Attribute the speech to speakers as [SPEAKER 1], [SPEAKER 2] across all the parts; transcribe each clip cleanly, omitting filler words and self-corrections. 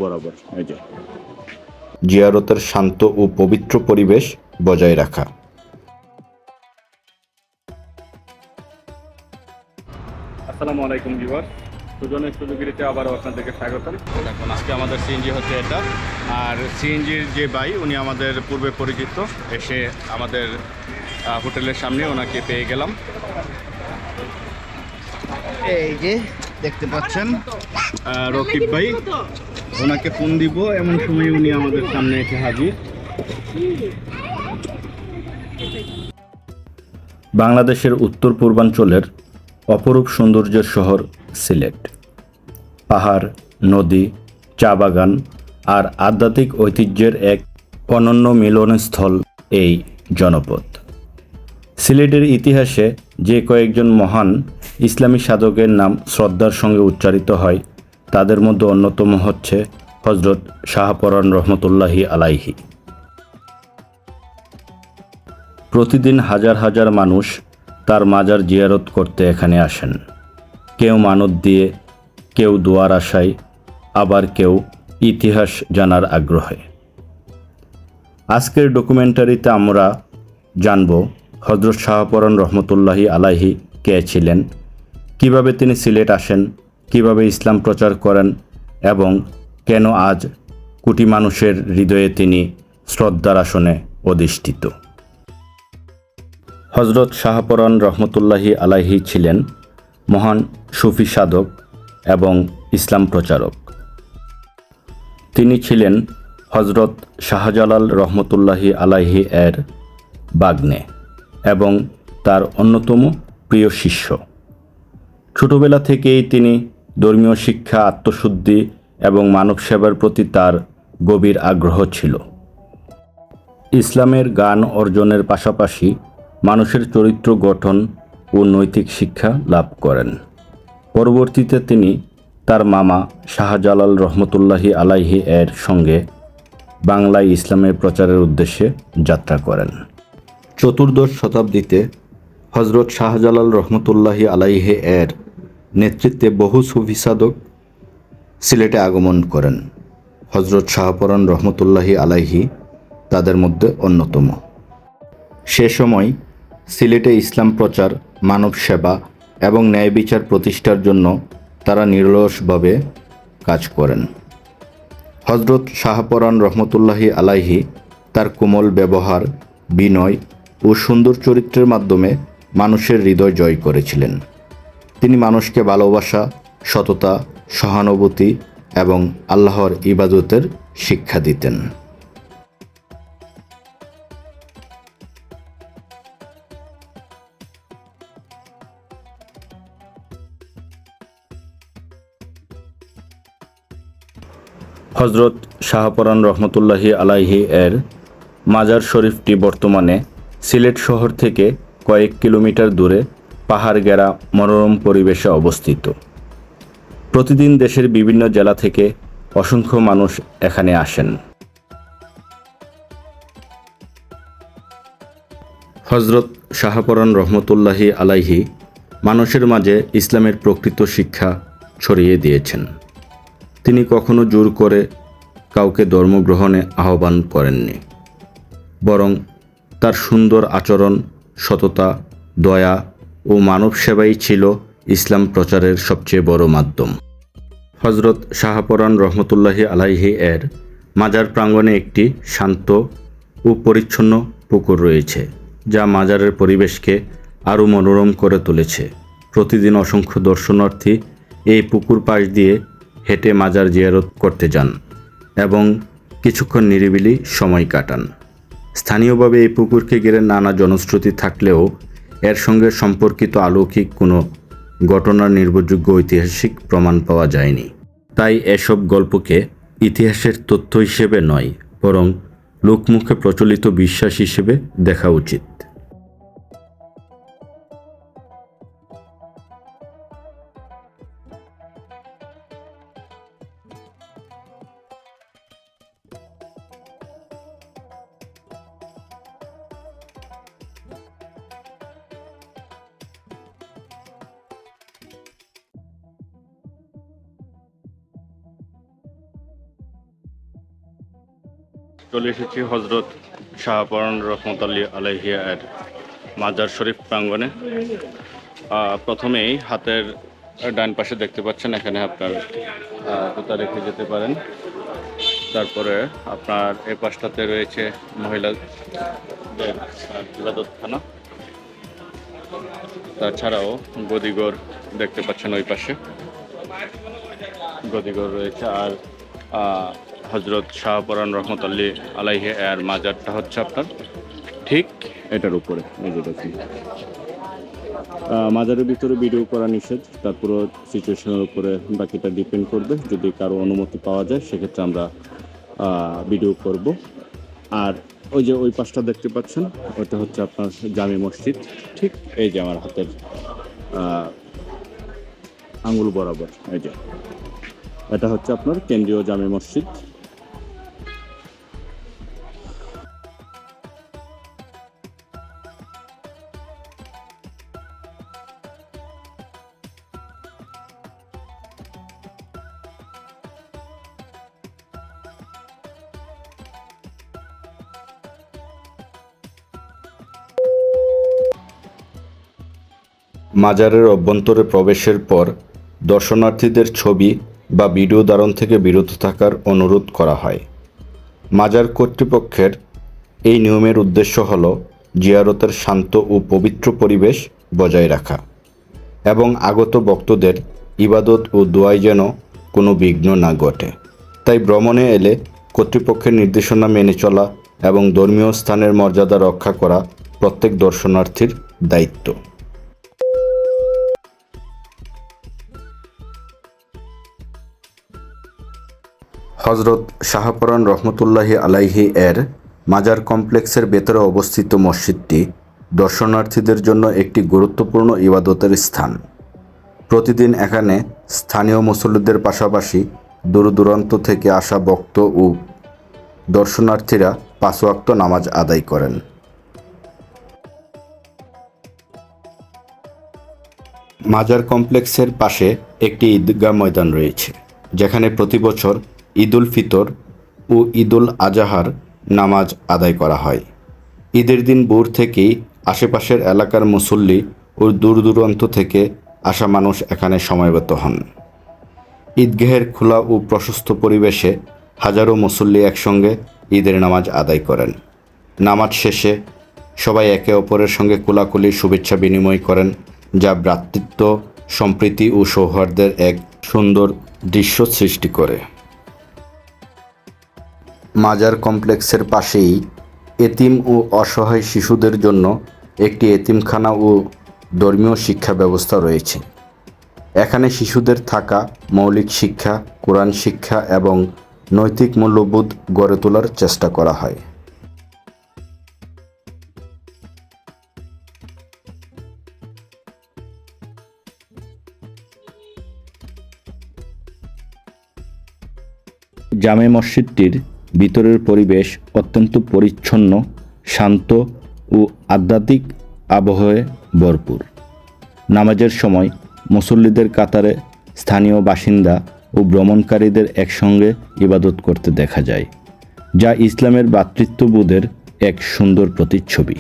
[SPEAKER 1] বরাবর। জিয়ারতের শান্ত ও পবিত্র পরিবেশ বজায় রাখা। আসসালামু আলাইকুম ভিউয়ার্স, সুজনের সুযোগীতে আবারও আপনাদেরকে স্বাগতম। এখন আজকে আমাদের সিএনজি হচ্ছে এটা, আর সিএনজির যে ভাই উনি আমাদের পূর্বে পরিচিত, এসে আমাদের হোটেলের সামনে ওনাকে পেয়ে গেলাম। এই যে দেখতে পাচ্ছেন রকিব ভাই, ওনাকে ফোন দিব এমন সময় উনি আমাদের সামনে এসে হাজির। বাংলাদেশের উত্তর পূর্বাঞ্চলের অপরূপ সৌন্দর্যের শহর সিলেট। পাহাড়, নদী, চা বাগান আর আধ্যাত্মিক ঐতিহ্যের এক অনন্য মিলনস্থল এই জনপদ। সিলেটের ইতিহাসে যে কয়েকজন মহান ইসলামী সাধকের নাম শ্রদ্ধার সঙ্গে উচ্চারিত হয়, তাদের মধ্যে অন্যতম হচ্ছে হজরত শাহপরান রহমতুল্লাহি আলাইহি। প্রতিদিন হাজার হাজার মানুষ তার মাজার জিয়ারত করতে এখানে আসেন। কেউ মানত দিয়ে, কেউ দোয়ার আশায়, আবার কেউ ইতিহাস জানার আগ্রহে। আজকের ডকুমেন্টারিতে আমরা জানব হজরত শাহপরান রহমতুল্লাহি আলাইহি কে ছিলেন, কিভাবে তিনি সিলেট আসেন, কিভাবে ইসলাম প্রচার করেন এবং কেন আজ কোটি মানুষের হৃদয়ে তিনি শ্রদ্ধার আসনে অধিষ্ঠিত। হজরত শাহপরান রহমতুল্লাহি আলাইহি ছিলেন মহান সুফি সাধক এবং ইসলাম প্রচারক। তিনি ছিলেন হজরত শাহজালাল রহমতুল্লাহি আলাইহি এর বাগ্নে এবং তার অন্যতম প্রিয় শিষ্য। ছোটবেলা থেকেই তিনি ধর্মীয় শিক্ষা, আত্মশুদ্ধি এবং মানব সেবার প্রতি তার গভীর আগ্রহ ছিল। ইসলামের জ্ঞান অর্জনের পাশাপাশি মানুষের চরিত্র গঠন ও নৈতিক শিক্ষা লাভ করেন। পরবর্তীতে তিনি তার মামা শাহজালাল রহমতুল্লাহি আলাইহি এর সঙ্গে বাংলায় ইসলামের প্রচারের উদ্দেশ্যে যাত্রা করেন। চতুর্দশ শতাব্দীতে হজরত শাহজালাল রহমতুল্লাহি আলাইহি এর নেতৃত্বে বহু সুফি সাধক সিলেটে আগমন করেন। হজরত শাহপরান রহমতুল্লাহি আলাইহি তাদের মধ্যে অন্যতম। সে সময় সিলেটে ইসলাম প্রচার, মানব সেবা এবং ন্যায় বিচার প্রতিষ্ঠার জন্য তারা নিরলসভাবে কাজ করেন। হজরত শাহপরান রহমতুল্লাহি আলাইহি তার কোমল ব্যবহার, বিনয় ও সুন্দর চরিত্রের মাধ্যমে মানুষের হৃদয় জয় করেছিলেন। তিনি মানুষকে ভালোবাসা, সততা, সহানুভূতি এবং আল্লাহর ইবাদতের শিক্ষা দিতেন। হজরত শাহপরান রহমতুল্লাহি আলাইহি এর মাজার শরীফটি বর্তমানে সিলেট শহর থেকে কয়েক কিলোমিটার দূরে পাহাড় ঘেরা মনোরম পরিবেশে অবস্থিত। প্রতিদিন দেশের বিভিন্ন জেলা থেকে অসংখ্য মানুষ এখানে আসেন। হজরত শাহপরান রহমতুল্লাহি আলাইহি মানুষের মাঝে ইসলামের প্রকৃত শিক্ষা ছড়িয়ে দিয়েছেন। তিনি কখনো জোর করে কাউকে ধর্মগ্রহণে আহ্বান করেননি, বরং তার সুন্দর আচরণ, সততা, দয়া ও মানব সেবাই ছিল ইসলাম প্রচারের সবচেয়ে বড় মাধ্যম। হজরত শাহপরান রহমতুল্লাহি আলাইহি এর মাজার প্রাঙ্গণে একটি শান্ত ও পরিচ্ছন্ন পুকুর রয়েছে, যা মাজারের পরিবেশকে আরও মনোরম করে তুলেছে। প্রতিদিন অসংখ্য দর্শনার্থী এই পুকুর পাশ দিয়ে হেঁটে মাজার জিয়ারত করতে যান এবং কিছুক্ষণ নিরিবিলি সময় কাটান। স্থানীয়ভাবে এই পুকুরকে ঘিরে নানা জনশ্রুতি থাকলেও এর সঙ্গে সম্পর্কিত অলৌকিক কোনো ঘটনার নির্ভরযোগ্য ঐতিহাসিক প্রমাণ পাওয়া যায়নি। তাই এসব গল্পকে ইতিহাসের তথ্য হিসেবে নয়, বরং লোকমুখে প্রচলিত বিশ্বাস হিসেবে দেখা উচিত। চলে এসেছি হজরত শাহপরান রহমতুল্লাহি আলাইহি এর মাজার শরীফ প্রাঙ্গণে। প্রথমেই হাতের ডান পাশে দেখতে পাচ্ছেন, এখানে আপনার জুতা রেখে যেতে পারেন। তারপরে আপনার এই পাশটাতে রয়েছে মহিলাদের ইবাদতখানা। তাছাড়াও গদিঘর দেখতে পাচ্ছেন, ওই পাশে গদিঘর রয়েছে। আর হজরত শাহপরান রহমতুল্লাহি আলাইহি এর মাজারটা হচ্ছে আপনার ঠিক এটার উপরে। মাজারের ভিতরে ভিডিও করা নিষেধ, তারপরে সিচুয়েশনের উপরে বাকিটা ডিপেন্ড করবে। যদি কারো অনুমতি পাওয়া যায় সেক্ষেত্রে আমরা ভিডিও করব। আর ওই যে ওই পাশটা দেখতে পাচ্ছেন, ওটা হচ্ছে আপনার জামি মসজিদ। ঠিক এই যে আমার হাতের আঙ্গুল বরাবর, এই যে এটা হচ্ছে আপনার কেন্দ্রীয় জামি মসজিদ। মাজারের অভ্যন্তরে প্রবেশের পর দর্শনার্থীদের ছবি বা ভিডিও ধারণ থেকে বিরত থাকার অনুরোধ করা হয়। মাজার কর্তৃপক্ষের এই নিয়মের উদ্দেশ্য হল জিয়ারতের শান্ত ও পবিত্র পরিবেশ বজায় রাখা এবং আগত ভক্তদের ইবাদত ও দোয়ায় যেন কোনো বিঘ্ন না ঘটে। তাই ভ্রমণে এলে কর্তৃপক্ষের নির্দেশনা মেনে চলা এবং ধর্মীয় স্থানের মর্যাদা রক্ষা করা প্রত্যেক দর্শনার্থীর দায়িত্ব। হজরত শাহপরান রহমতুল্লাহি আলাইহি এর মাজার কমপ্লেক্সের ভেতরে অবস্থিত মসজিদটি দর্শনার্থীদের জন্য একটি গুরুত্বপূর্ণ ইবাদতের স্থান। প্রতিদিন এখানে স্থানীয় মুসল্লিদের পাশাপাশি দূর দূরান্ত থেকে আসা ভক্ত ও দর্শনার্থীরা 5 ওয়াক্ত নামাজ আদায় করেন। মাজার কমপ্লেক্সের পাশে একটি ঈদগাহ ময়দান রয়েছে, যেখানে প্রতি বছর ঈদুল ফিতর ও ঈদুল আজহার নামাজ আদায় করা হয়। ঈদের দিন ভোর থেকেই আশেপাশের এলাকার মুসল্লি ও দূর দূরান্ত থেকে আসা মানুষ এখানে সমবেত হন। ঈদগাহের খোলা ও প্রশস্ত পরিবেশে হাজারো মুসল্লি একসঙ্গে ঈদের নামাজ আদায় করেন। নামাজ শেষে সবাই একে অপরের সঙ্গে কোলাকুলি শুভেচ্ছা বিনিময় করেন, যা ভ্রাতৃত্ব, সম্প্রীতি ও সৌহার্দ্যের এক সুন্দর দৃশ্য সৃষ্টি করে। মাজার কমপ্লেক্সের পাশেই এতিম ও অসহায় শিশুদের জন্য একটি এতিমখানা ও ধর্মীয় শিক্ষা ব্যবস্থা রয়েছে। এখানে শিশুদের থাকা, মৌলিক শিক্ষা, কোরআন শিক্ষা এবং নৈতিক মূল্যবোধ গড়ে তোলার চেষ্টা করা হয়। জামে মসজিদটির ভিতরের পরিবেশ অত্যন্ত পরিচ্ছন্ন, শান্ত ও আধ্যাত্মিক আবহে ভরপুর। নামাজের সময় মুসল্লিদের কাতারে স্থানীয় বাসিন্দা ও ভ্রমণকারীদের একসঙ্গে ইবাদত করতে দেখা যায়, যা ইসলামের ভ্রাতৃত্ববোধের এক সুন্দর প্রতিচ্ছবি।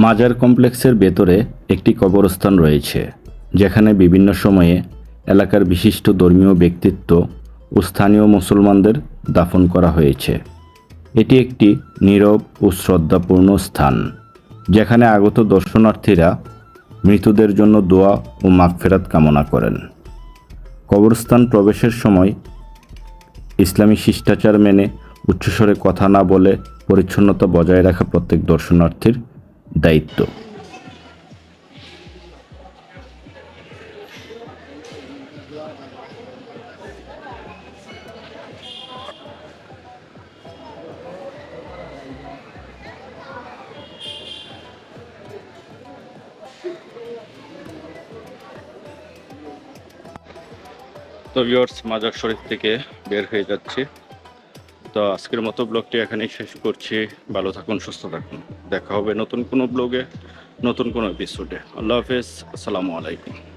[SPEAKER 1] মাজার কমপ্লেক্সের ভেতরে একটি কবরস্থান রয়েছে, যেখানে বিভিন্ন সময়ে এলাকার বিশিষ্ট ধর্মীয় ব্যক্তিত্ব ও স্থানীয় মুসলমানদের দাফন করা হয়েছে। এটি একটি নীরব ও শ্রদ্ধাপূর্ণ স্থান, যেখানে আগত দর্শনার্থীরা মৃতদের জন্য দোয়া ও মাগফিরাত কামনা করেন। কবরস্থান প্রবেশের সময় ইসলামী শিষ্টাচার মেনে উচ্চস্বরে কথা না বলে পরিচ্ছন্নতা বজায় রাখা প্রত্যেক দর্শনার্থীর দায়িত্ব। তো ভিউয়ার্স, মাজার শরীফ থেকে বের হয়ে যাচ্ছি। তো আজকের মতো ব্লগটি এখানেই শেষ করছি। ভালো থাকুন, সুস্থ থাকুন। দেখা হবে নতুন কোনো ব্লগে, নতুন কোনো এপিসোডে। আল্লাহ হাফেজ, আসসালামু আলাইকুম।